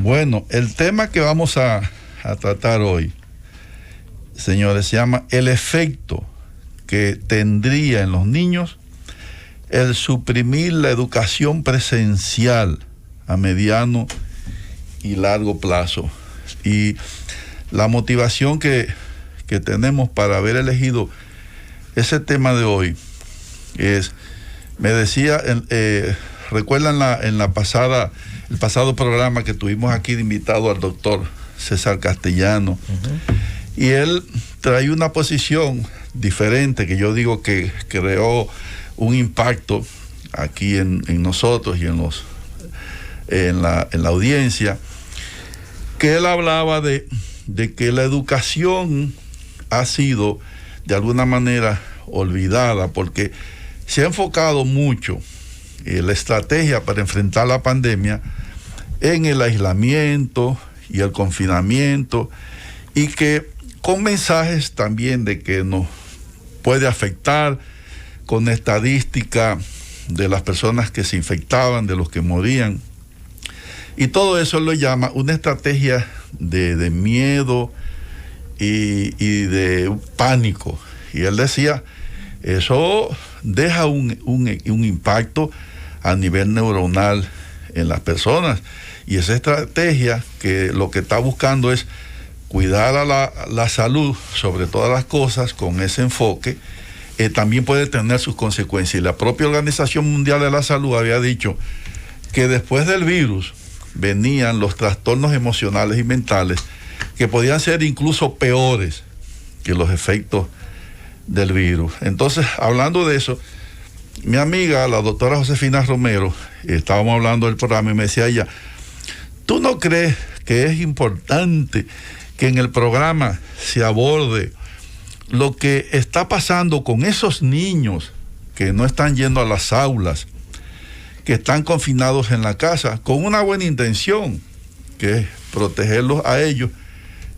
Bueno, el tema que vamos a tratar hoy, señores, se llama el efecto que tendría en los niños el suprimir la educación presencial a mediano y largo plazo. Y la motivación que tenemos para haber elegido ese tema de hoy es, me decía, recuerdan el pasado programa que tuvimos aquí de invitado al doctor César Castellano, y él trae una posición diferente que yo digo que creó un impacto aquí en nosotros y en la audiencia, que él hablaba de que la educación ha sido de alguna manera olvidada, porque se ha enfocado mucho la estrategia para enfrentar la pandemia en el aislamiento y el confinamiento, y que con mensajes también de que nos puede afectar, con estadística de las personas que se infectaban, de los que morían, y todo eso lo llama una estrategia de miedo y de pánico. Y él decía, eso deja un impacto a nivel neuronal en las personas, y esa estrategia que lo que está buscando es cuidar a la salud sobre todas las cosas. Con ese enfoque también puede tener sus consecuencias, y la propia Organización Mundial de la Salud había dicho que después del virus venían los trastornos emocionales y mentales, que podían ser incluso peores que los efectos del virus. Entonces, hablando de eso, mi amiga, la doctora Josefina Romero, estábamos hablando del programa y me decía ella, ¿tú no crees que es importante que en el programa se aborde lo que está pasando con esos niños que no están yendo a las aulas, que están confinados en la casa, con una buena intención, que es protegerlos a ellos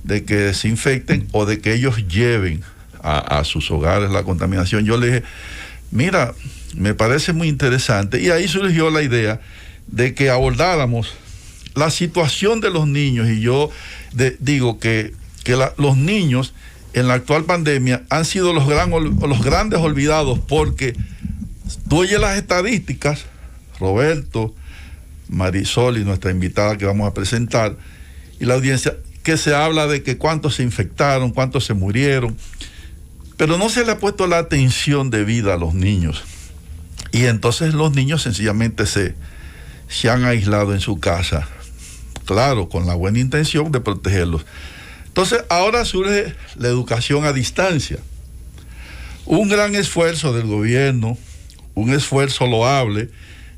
de que se infecten o de que ellos lleven a sus hogares la contaminación? Yo le dije, mira, me parece muy interesante, y ahí surgió la idea de que abordáramos la situación de los niños. Y yo digo que los niños en la actual pandemia han sido los grandes olvidados, porque tú oyes las estadísticas, Roberto, Marisol y nuestra invitada que vamos a presentar, y la audiencia, que se habla de que cuántos se infectaron, cuántos se murieron, pero no se le ha puesto la atención debida a los niños. Y entonces los niños sencillamente se han aislado en su casa, claro, con la buena intención de protegerlos. Entonces ahora surge la educación a distancia, un gran esfuerzo del gobierno, un esfuerzo loable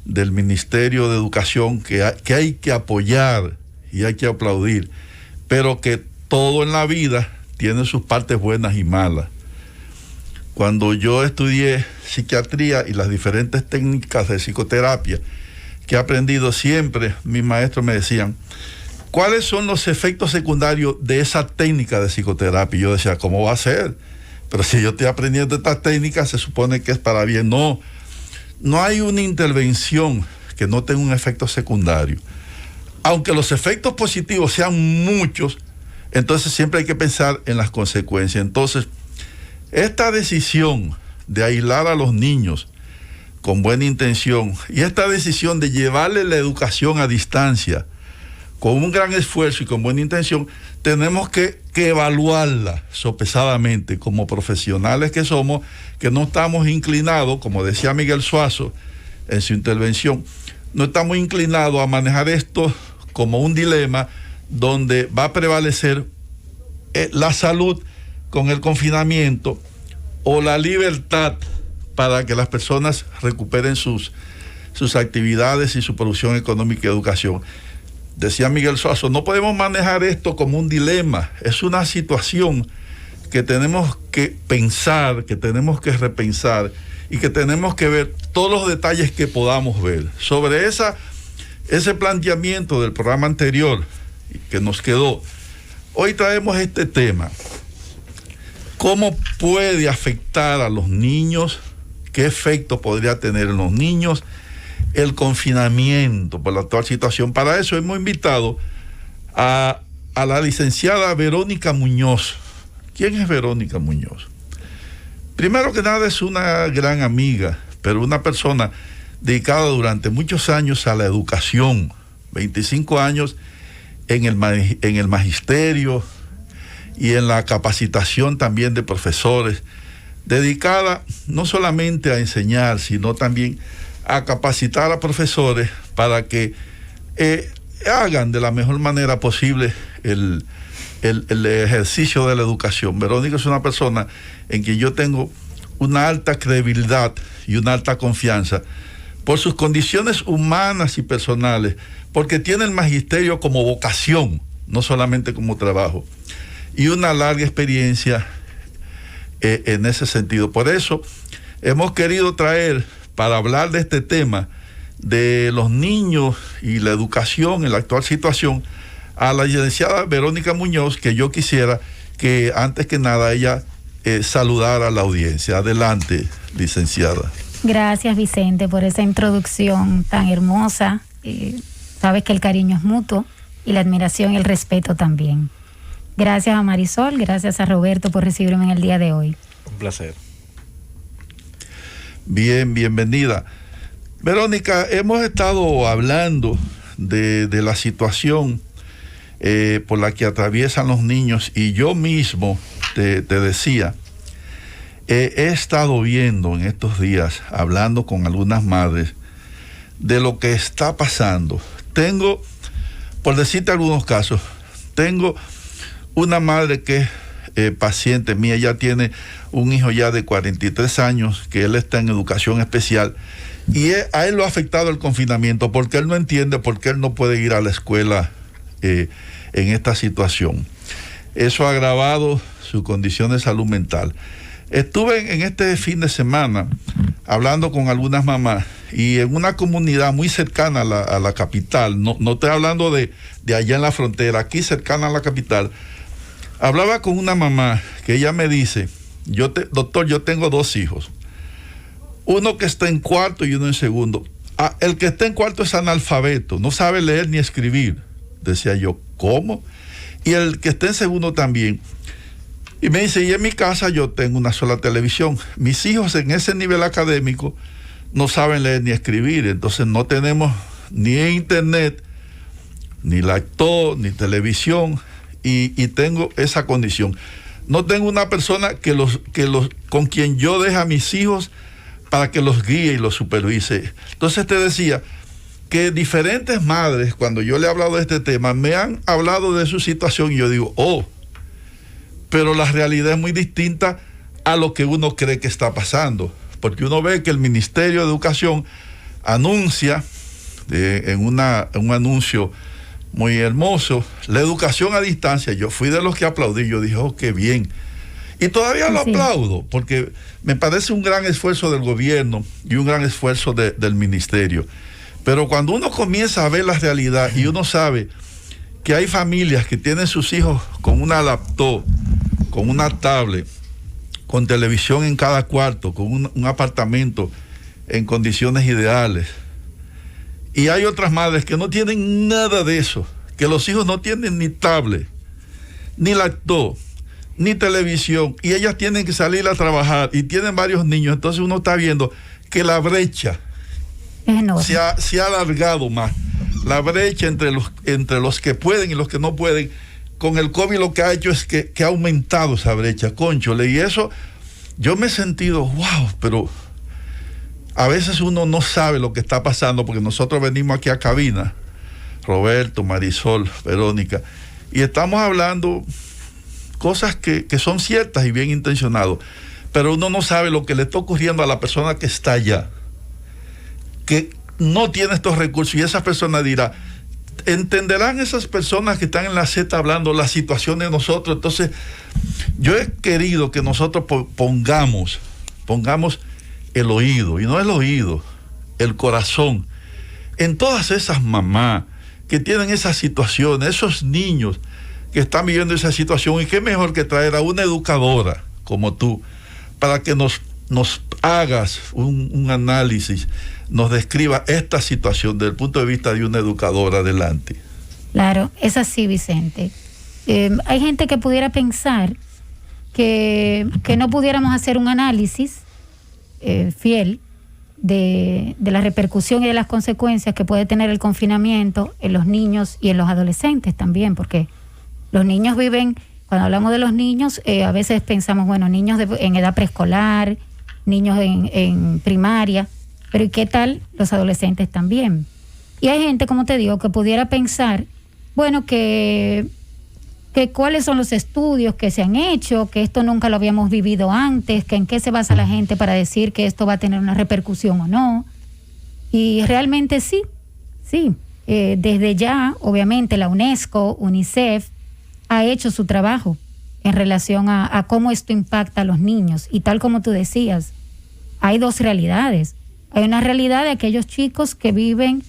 del Ministerio de Educación que hay que apoyar y hay que aplaudir, pero que todo en la vida tiene sus partes buenas y malas. Cuando yo estudié psiquiatría y las diferentes técnicas de psicoterapia que he aprendido, siempre mis maestros me decían, ¿cuáles son los efectos secundarios de esa técnica de psicoterapia? Y yo decía, ¿cómo va a ser? Pero si yo estoy aprendiendo estas técnicas, se supone que es para bien. No hay una intervención que no tenga un efecto secundario. Aunque los efectos positivos sean muchos, entonces siempre hay que pensar en las consecuencias. Entonces, esta decisión de aislar a los niños con buena intención, y esta decisión de llevarle la educación a distancia con un gran esfuerzo y con buena intención, tenemos que evaluarla sopesadamente como profesionales que somos, que no estamos inclinados, como decía Miguel Suazo en su intervención, no estamos inclinados a manejar esto como un dilema donde va a prevalecer la salud con el confinamiento o la libertad para que las personas recuperen sus actividades y su producción económica y educación. Decía Miguel Suazo, no podemos manejar esto como un dilema, es una situación que tenemos que pensar, que tenemos que repensar y que tenemos que ver todos los detalles que podamos ver. Sobre ese planteamiento del programa anterior que nos quedó, hoy traemos este tema. ¿Cómo puede afectar a los niños? ¿Qué efecto podría tener en los niños el confinamiento por la actual situación? Para eso hemos invitado a la licenciada Verónica Muñoz. ¿Quién es Verónica Muñoz? Primero que nada es una gran amiga, pero una persona dedicada durante muchos años a la educación, 25 años en el magisterio y en la capacitación también de profesores, dedicada no solamente a enseñar, sino también a capacitar a profesores para que hagan de la mejor manera posible el ejercicio de la educación. Verónica es una persona en quien yo tengo una alta credibilidad y una alta confianza por sus condiciones humanas y personales, porque tiene el magisterio como vocación, no solamente como trabajo, y una larga experiencia en ese sentido. Por eso hemos querido traer, para hablar de este tema de los niños y la educación en la actual situación, a la licenciada Verónica Muñoz, que yo quisiera que antes que nada ella saludara a la audiencia. Adelante, licenciada. Gracias, Vicente, por esa introducción tan hermosa. Sabes que el cariño es mutuo y la admiración y el respeto también. Gracias a Marisol, gracias a Roberto por recibirme en el día de hoy. Un placer. Bien, bienvenida. Verónica, hemos estado hablando de la situación por la que atraviesan los niños, y yo mismo te decía, he estado viendo en estos días, hablando con algunas madres, de lo que está pasando. Tengo, por decirte algunos casos, tengo una madre que es paciente mía, ella tiene un hijo ya de 43 años, que él está en educación especial, y a él lo ha afectado el confinamiento, porque él no entiende por qué él no puede ir a la escuela en esta situación. Eso ha agravado su condición de salud mental. Estuve en este fin de semana hablando con algunas mamás, y en una comunidad muy cercana a la capital, no estoy hablando de allá en la frontera, aquí cercana a la capital, hablaba con una mamá que ella me dice, doctor, yo tengo 2 hijos, uno que está en cuarto y uno en segundo. El que está en cuarto es analfabeto, no sabe leer ni escribir. Decía yo, ¿cómo? Y el que está en segundo también. Y me dice, y en mi casa yo tengo una sola televisión. Mis hijos en ese nivel académico no saben leer ni escribir, entonces no tenemos ni internet, ni lactó, ni televisión, y tengo esa condición. No tengo una persona con quien yo deje a mis hijos para que los guíe y los supervise. Entonces te decía que diferentes madres, cuando yo le he hablado de este tema, me han hablado de su situación, y yo digo, pero la realidad es muy distinta a lo que uno cree que está pasando, porque uno ve que el Ministerio de Educación anuncia en un anuncio muy hermoso la educación a distancia. Yo fui de los que aplaudí, yo dije, qué bien, y todavía lo aplaudo, porque me parece un gran esfuerzo del gobierno y un gran esfuerzo del ministerio. Pero cuando uno comienza a ver la realidad y uno sabe que hay familias que tienen sus hijos con una laptop, con una tablet, con televisión en cada cuarto, con un apartamento en condiciones ideales, y hay otras madres que no tienen nada de eso, que los hijos no tienen ni tablet, ni laptop, ni televisión, y ellas tienen que salir a trabajar y tienen varios niños, entonces uno está viendo que la brecha se ha alargado más. La brecha entre los que pueden y los que no pueden, con el COVID lo que ha hecho es que ha aumentado esa brecha, cónchole, y eso yo me he sentido, wow, pero a veces uno no sabe lo que está pasando, porque nosotros venimos aquí a cabina, Roberto, Marisol, Verónica, y estamos hablando cosas que son ciertas y bien intencionadas, pero uno no sabe lo que le está ocurriendo a la persona que está allá, que no tiene estos recursos, y esa persona dirá, entenderán esas personas que están en la Z hablando la situación de nosotros. Entonces yo he querido que nosotros pongamos el oído, y no el oído, el corazón, en todas esas mamás que tienen esas situaciones, esos niños que están viviendo esa situación, y qué mejor que traer a una educadora como tú, para que nos hagas un análisis, nos describa esta situación desde el punto de vista de una educadora. Adelante. Claro, es así, Vicente. Hay gente que pudiera pensar que no pudiéramos hacer un análisis fiel de la repercusión y de las consecuencias que puede tener el confinamiento en los niños y en los adolescentes también, porque los niños viven, cuando hablamos de los niños, a veces pensamos, bueno, niños en edad preescolar, niños en primaria, pero ¿y qué tal los adolescentes también? Y hay gente, como te digo, que pudiera pensar, bueno, que cuáles son los estudios que se han hecho, que esto nunca lo habíamos vivido antes, que en qué se basa la gente para decir que esto va a tener una repercusión o no. Y realmente sí. Desde ya, obviamente, la UNESCO, UNICEF, ha hecho su trabajo en relación a cómo esto impacta a los niños. Y tal como tú decías, hay dos realidades. Hay una realidad de aquellos chicos que viven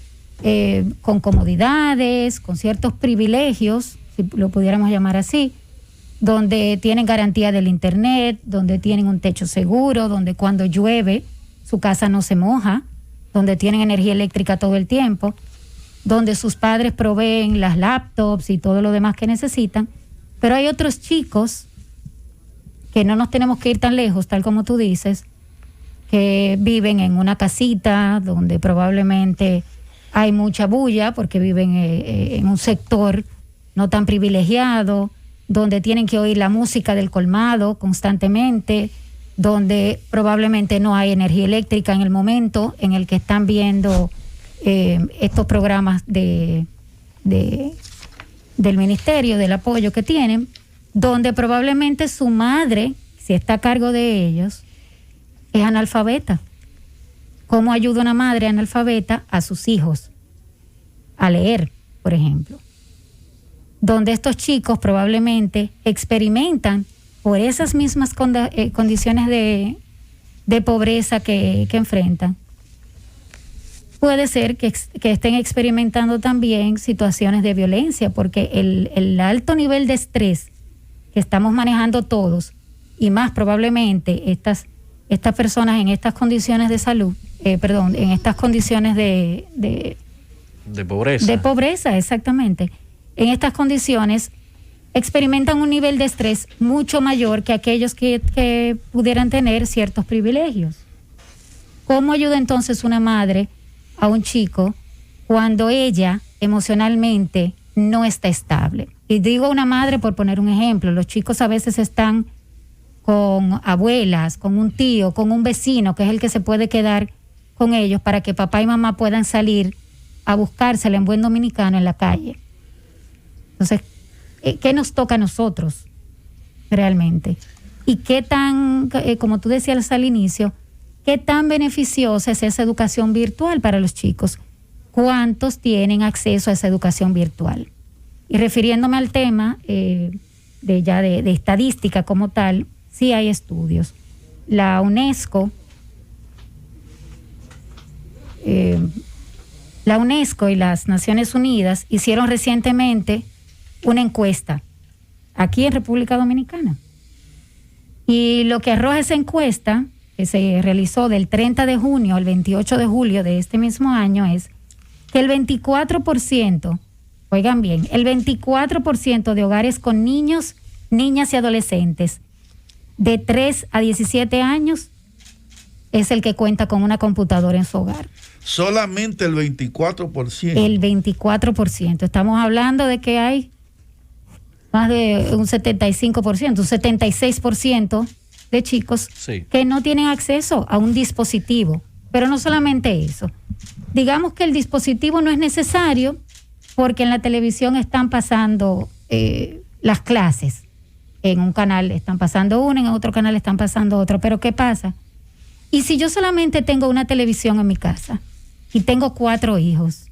con comodidades, con ciertos privilegios, si lo pudiéramos llamar así, donde tienen garantía del internet, donde tienen un techo seguro, donde cuando llueve su casa no se moja, donde tienen energía eléctrica todo el tiempo, donde sus padres proveen las laptops y todo lo demás que necesitan. Pero hay otros chicos que no nos tenemos que ir tan lejos, tal como tú dices, que viven en una casita donde probablemente hay mucha bulla porque viven en un sector no tan privilegiado, donde tienen que oír la música del colmado constantemente, donde probablemente no hay energía eléctrica en el momento en el que están viendo estos programas del ministerio, del apoyo que tienen, donde probablemente su madre, si está a cargo de ellos, es analfabeta. ¿Cómo ayuda una madre analfabeta a sus hijos a leer, por ejemplo? Donde estos chicos probablemente experimentan por esas mismas condiciones de pobreza que enfrentan. Puede ser que estén experimentando también situaciones de violencia, porque el alto nivel de estrés que estamos manejando todos, y más probablemente estas personas en estas condiciones de salud, en estas condiciones de pobreza. De pobreza, exactamente. En estas condiciones experimentan un nivel de estrés mucho mayor que aquellos que pudieran tener ciertos privilegios. ¿Cómo ayuda entonces una madre a un chico cuando ella emocionalmente no está estable? Y digo una madre por poner un ejemplo. Los chicos a veces están con abuelas, con un tío, con un vecino, que es el que se puede quedar con ellos para que papá y mamá puedan salir a buscársela en buen dominicano en la calle. Entonces, ¿qué nos toca a nosotros realmente? Y qué tan, como tú decías al inicio, qué tan beneficiosa es esa educación virtual para los chicos. ¿Cuántos tienen acceso a esa educación virtual? Y refiriéndome al tema de estadística como tal, sí hay estudios. La UNESCO y las Naciones Unidas hicieron recientemente una encuesta aquí en República Dominicana. Y lo que arroja esa encuesta, que se realizó del 30 de junio al 28 de julio de este mismo año, es que el 24%, oigan bien, el 24% de hogares con niños, niñas y adolescentes de 3 a 17 años es el que cuenta con una computadora en su hogar. Solamente el 24%. El 24%. Estamos hablando de que hay más de un 75%, un 76% de chicos que no tienen acceso a un dispositivo. Pero no solamente eso. Digamos que el dispositivo no es necesario porque en la televisión están pasando las clases. En un canal están pasando uno, en otro canal están pasando otro. Pero ¿qué pasa? Y si yo solamente tengo una televisión en mi casa y tengo 4 hijos,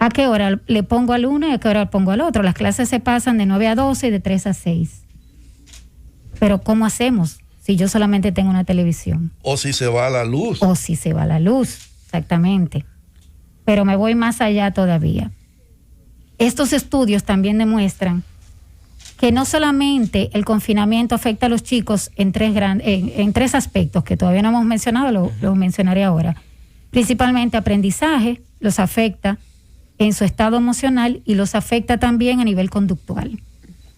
¿a qué hora le pongo al uno y a qué hora le pongo al otro? Las clases se pasan de 9 a 12 y de 3 a 6. Pero ¿cómo hacemos si yo solamente tengo una televisión? O si se va la luz. O si se va la luz, exactamente. Pero me voy más allá todavía. Estos estudios también demuestran que no solamente el confinamiento afecta a los chicos en 3 aspectos que todavía no hemos mencionado, lo mencionaré ahora. Principalmente aprendizaje, los afecta, en su estado emocional y los afecta también a nivel conductual.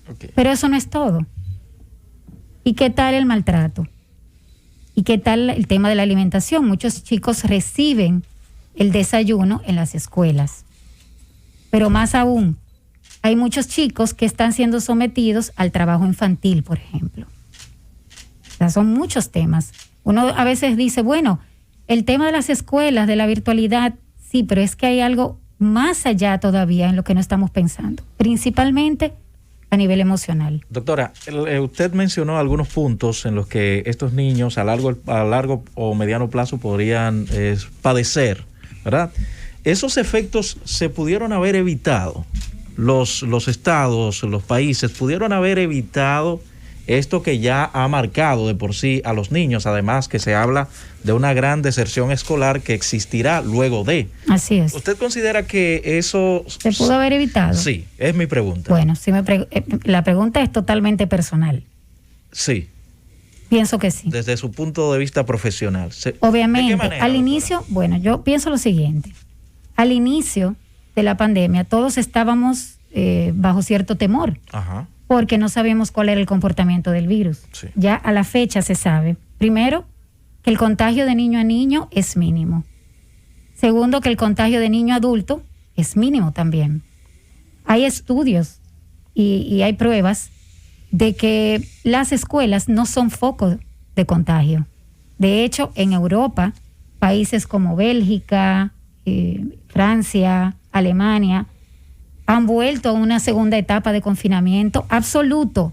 Okay. Pero eso no es todo. ¿Y qué tal el maltrato? ¿Y qué tal el tema de la alimentación? Muchos chicos reciben el desayuno en las escuelas. Pero más aún, hay muchos chicos que están siendo sometidos al trabajo infantil, por ejemplo. O sea, son muchos temas. Uno a veces dice, bueno, el tema de las escuelas, de la virtualidad, sí, pero es que hay algo más allá todavía en lo que no estamos pensando, principalmente a nivel emocional. Doctora, usted mencionó algunos puntos en los que estos niños a largo o mediano plazo podrían padecer, ¿verdad? Esos efectos se pudieron haber evitado. Los estados, los países pudieron haber evitado esto que ya ha marcado de por sí a los niños, además que se habla de una gran deserción escolar que existirá luego de. Así es. ¿Usted considera que eso se pudo haber evitado? Sí, es mi pregunta. Bueno, si la pregunta es totalmente personal. Sí. Pienso que sí. Desde su punto de vista profesional. Obviamente, ¿de qué manera, al inicio, bueno, yo pienso lo siguiente. Al inicio de la pandemia, todos estábamos bajo cierto temor. Ajá. Porque no sabíamos cuál era el comportamiento del virus. Sí. Ya a la fecha se sabe, primero, que el contagio de niño a niño es mínimo. Segundo, que el contagio de niño a adulto es mínimo también. Hay estudios y hay pruebas de que las escuelas no son foco de contagio. De hecho, en Europa, países como Bélgica, Francia, Alemania, han vuelto a una segunda etapa de confinamiento absoluto,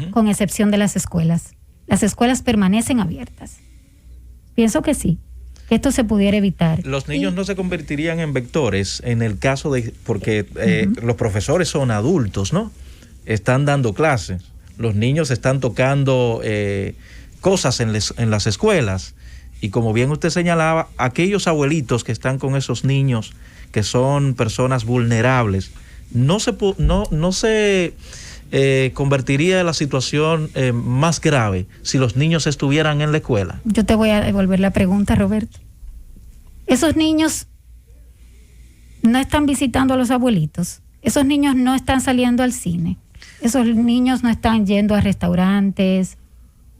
con excepción de las escuelas. Las escuelas permanecen abiertas. Pienso que sí, que esto se pudiera evitar. Los niños no se convertirían en vectores en el caso de, porque los profesores son adultos, ¿no? Están dando clases. Los niños están tocando cosas en las escuelas. Y como bien usted señalaba, aquellos abuelitos que están con esos niños, que son personas vulnerables, no se convertiría la situación más grave si los niños estuvieran en la escuela. Yo te voy a devolver la pregunta, Roberto. Esos niños no están visitando a los abuelitos. Esos niños no están saliendo al cine. Esos niños no están yendo a restaurantes.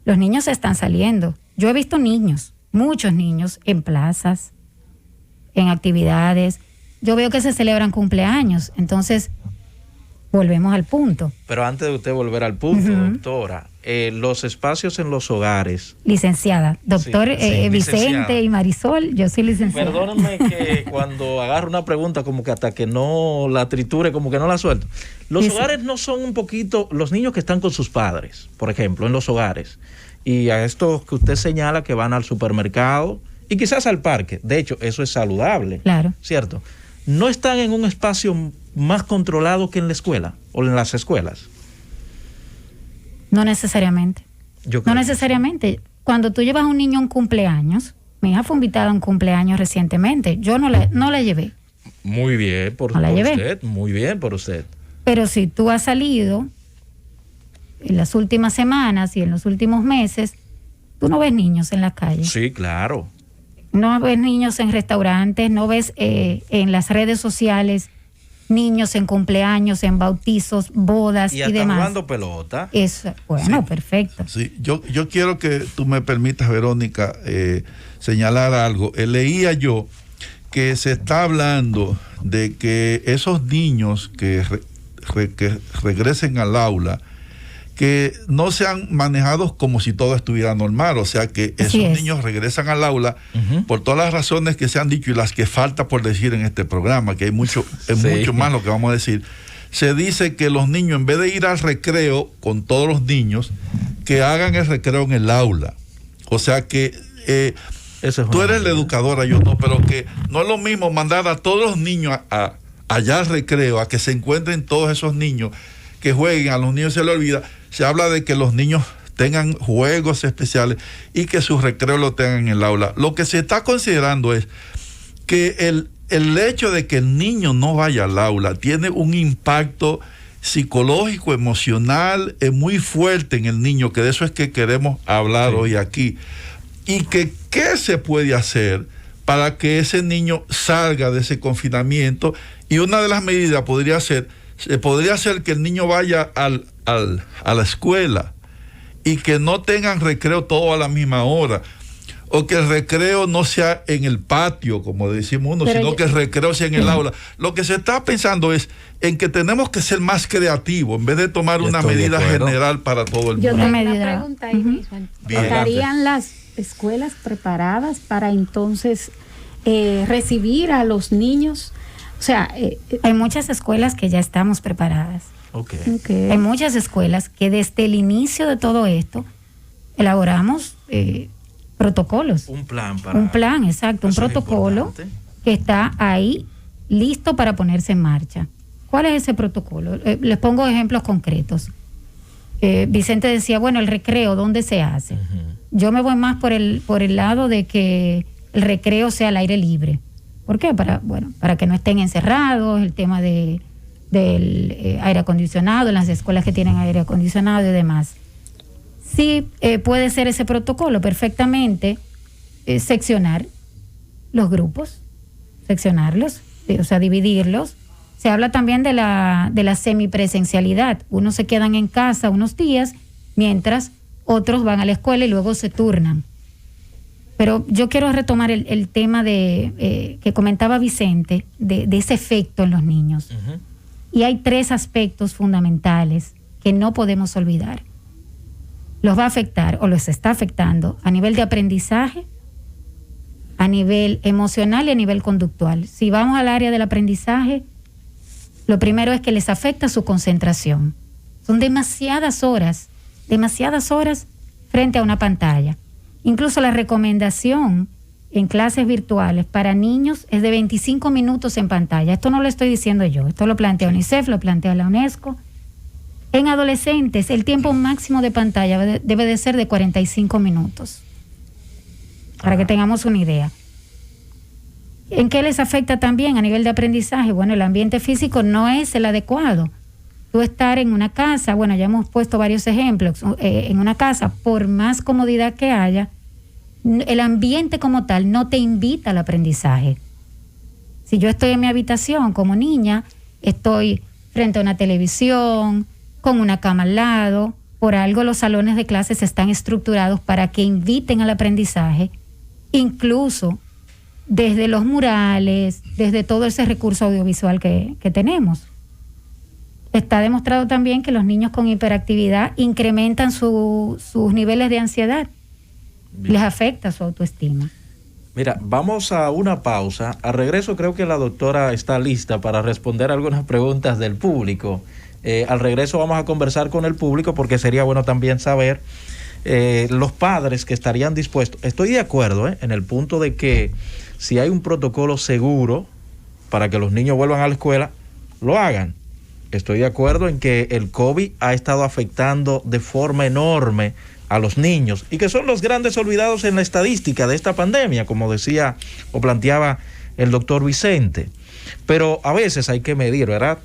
Los niños están saliendo. Yo he visto niños, muchos niños, en plazas, en actividades. Yo veo que se celebran cumpleaños, entonces volvemos al punto. Pero antes de usted volver al punto, doctora, los espacios en los hogares. Licenciada, doctor Vicente licenciada. Y Marisol, yo soy licenciada. Perdónenme que cuando agarro una pregunta como que hasta que no la triture, como que no la suelto. Los hogares no son un poquito, los niños que están con sus padres, por ejemplo, en los hogares, y a estos que usted señala que van al supermercado y quizás al parque, de hecho, eso es saludable. Claro. ¿Cierto? ¿No están en un espacio más controlado que en la escuela o en las escuelas? No necesariamente. No necesariamente. Cuando tú llevas a un niño a un cumpleaños, mi hija fue invitada a un cumpleaños recientemente, yo no la llevé. Muy bien por usted, muy bien por usted. Pero si tú has salido en las últimas semanas y en los últimos meses, tú no ves niños en la calle. Sí, claro. No ves niños en restaurantes, no ves en las redes sociales niños en cumpleaños, en bautizos, bodas y demás. Y jugando pelota. Eso, bueno, sí, perfecto. Sí, yo quiero que tú me permitas, Verónica, señalar algo. Leía yo que se está hablando de que esos niños que regresen al aula, que no sean manejados como si todo estuviera normal, o sea que esos niños regresan al aula por todas las razones que se han dicho y las que falta por decir en este programa, que hay mucho más lo que vamos a decir. Se dice que los niños, en vez de ir al recreo con todos los niños, que hagan el recreo en el aula. O sea que tú eres la educadora, yo no, pero que no es lo mismo mandar a todos los niños allá al recreo, a que se encuentren todos esos niños que jueguen, a los niños se les olvida. Se habla de que los niños tengan juegos especiales y que su recreo lo tengan en el aula. Lo que se está considerando es que el hecho de que el niño no vaya al aula tiene un impacto psicológico, emocional, muy fuerte en el niño, que de eso es que queremos hablar hoy aquí. Y que qué se puede hacer para que ese niño salga de ese confinamiento. Y una de las medidas podría ser que el niño vaya a la escuela y que no tengan recreo todo a la misma hora, o que el recreo no sea en el patio, como decimos uno, sino que el recreo sea en el aula. Lo que se está pensando es en que tenemos que ser más creativos en vez de tomar una medida general para todo el mundo. Yo tengo una pregunta ahí mismo. ¿Estarían las escuelas preparadas para entonces recibir a los niños? O sea, hay muchas escuelas que ya estamos preparadas. Okay. Hay muchas escuelas que desde el inicio de todo esto elaboramos protocolos. Un plan, exacto, un protocolo que está ahí listo para ponerse en marcha. ¿Cuál es ese protocolo? Les pongo ejemplos concretos. Vicente decía, bueno, el recreo, ¿dónde se hace? Yo me voy más por el lado de que el recreo sea al aire libre. ¿Por qué? Para que no estén encerrados, el tema del aire acondicionado, en las escuelas que tienen aire acondicionado y demás. Sí, puede ser ese protocolo perfectamente, seccionar los grupos, seccionarlos, o sea, dividirlos. Se habla también de la semipresencialidad. Unos se quedan en casa unos días, mientras otros van a la escuela y luego se turnan. Pero yo quiero retomar el tema que comentaba Vicente, de ese efecto en los niños. Y hay 3 aspectos fundamentales que no podemos olvidar. Los va a afectar o los está afectando a nivel de aprendizaje, a nivel emocional y a nivel conductual. Si vamos al área del aprendizaje, lo primero es que les afecta su concentración. Son demasiadas horas frente a una pantalla. Incluso la recomendación en clases virtuales para niños es de 25 minutos en pantalla. Esto no lo estoy diciendo yo, esto lo plantea UNICEF, lo plantea la UNESCO. En adolescentes, el tiempo máximo de pantalla debe de ser de 45 minutos, para que tengamos una idea. ¿En qué les afecta también a nivel de aprendizaje? Bueno, el ambiente físico no es el adecuado. Tú estar en una casa, bueno, ya hemos puesto varios ejemplos, en una casa, por más comodidad que haya, el ambiente como tal no te invita al aprendizaje. Si yo estoy en mi habitación como niña, estoy frente a una televisión, con una cama al lado, por algo los salones de clases están estructurados para que inviten al aprendizaje, incluso desde los murales, desde todo ese recurso audiovisual que tenemos. Está demostrado también que los niños con hiperactividad incrementan sus niveles de ansiedad. Bien. Les afecta su autoestima. Mira, vamos a una pausa. Al regreso creo que la doctora está lista para responder algunas preguntas del público. Al regreso vamos a conversar con el público porque sería bueno también saber los padres que estarían dispuestos. Estoy de acuerdo en el punto de que si hay un protocolo seguro para que los niños vuelvan a la escuela, lo hagan. Estoy de acuerdo en que el COVID ha estado afectando de forma enorme a los niños y que son los grandes olvidados en la estadística de esta pandemia, como decía o planteaba el doctor Vicente. Pero a veces hay que medir, ¿verdad?,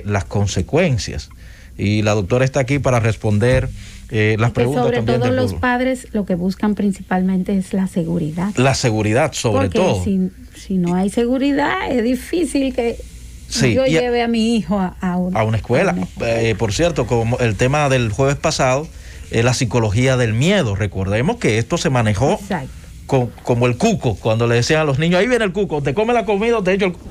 las consecuencias. Y la doctora está aquí para responder las preguntas sobre también todo del los pueblo. Padres lo que buscan principalmente es la seguridad. La seguridad, sobre todo. Porque si no hay seguridad, es difícil que yo lleve a mi hijo a una escuela. Por cierto, como el tema del jueves pasado, la psicología del miedo. Recordemos que esto se manejó como el cuco, cuando le decían a los niños, ahí viene el cuco, te come la comida, te echo el cuco.